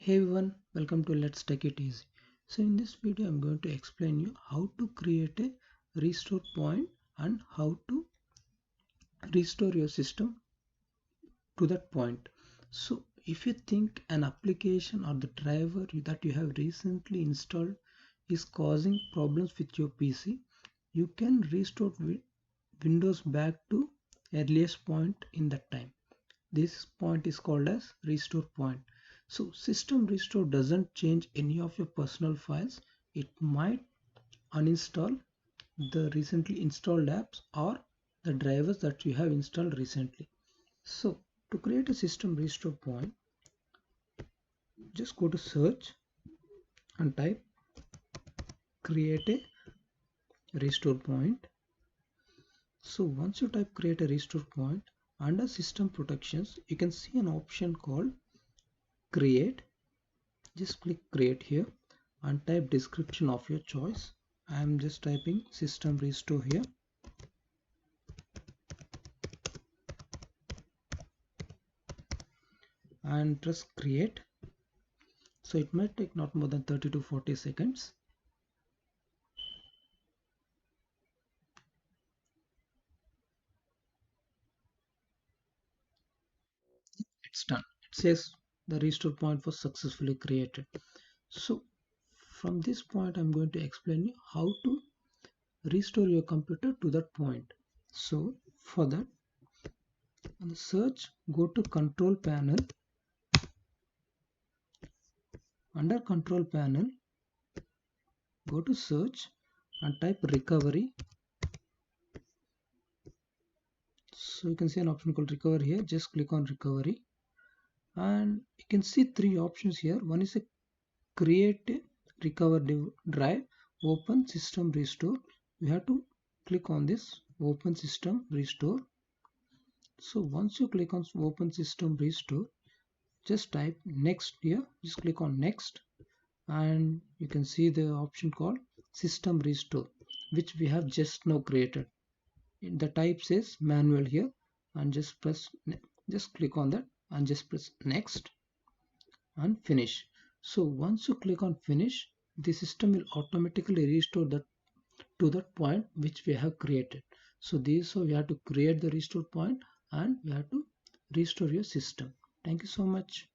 Hey everyone, welcome to Let's Take It Easy. So in this video I'm going to explain you how to create a restore point and how to restore your system to that point. So if you think an application or the driver that you have recently installed is causing problems with your PC, you can restore Windows back to earliest point in that time. This point is called as restore point. So system restore doesn't change any of your personal files. It might uninstall the recently installed apps or the drivers that you have installed recently. So to create a system restore point, just go to search and type create a restore point. So once you type create a restore point, under system protections you can see an option called create. Just click create here and type description of your choice. I am just typing system restore here and press create. So it might take not more than 30 to 40 seconds. It's done. It says the restore point was successfully created. So from this point I'm going to explain you how to restore your computer to that point. So for that, on the search, go to control panel. Under control panel, go to search and type recovery. So you can see an option called recover here. Just click on recovery and you can see three options here. One is a create recover drive, open system restore. You have to click on this open system restore. So once you click on open system restore, just type next here. Just click on next and you can see the option called system restore, which we have just now created. The type says manual here and just click on that and just press next and finish. So once you click on finish, the system will automatically restore that to that point which we have created. So this, so we have to create the restore point and we have to restore your system. Thank you so much.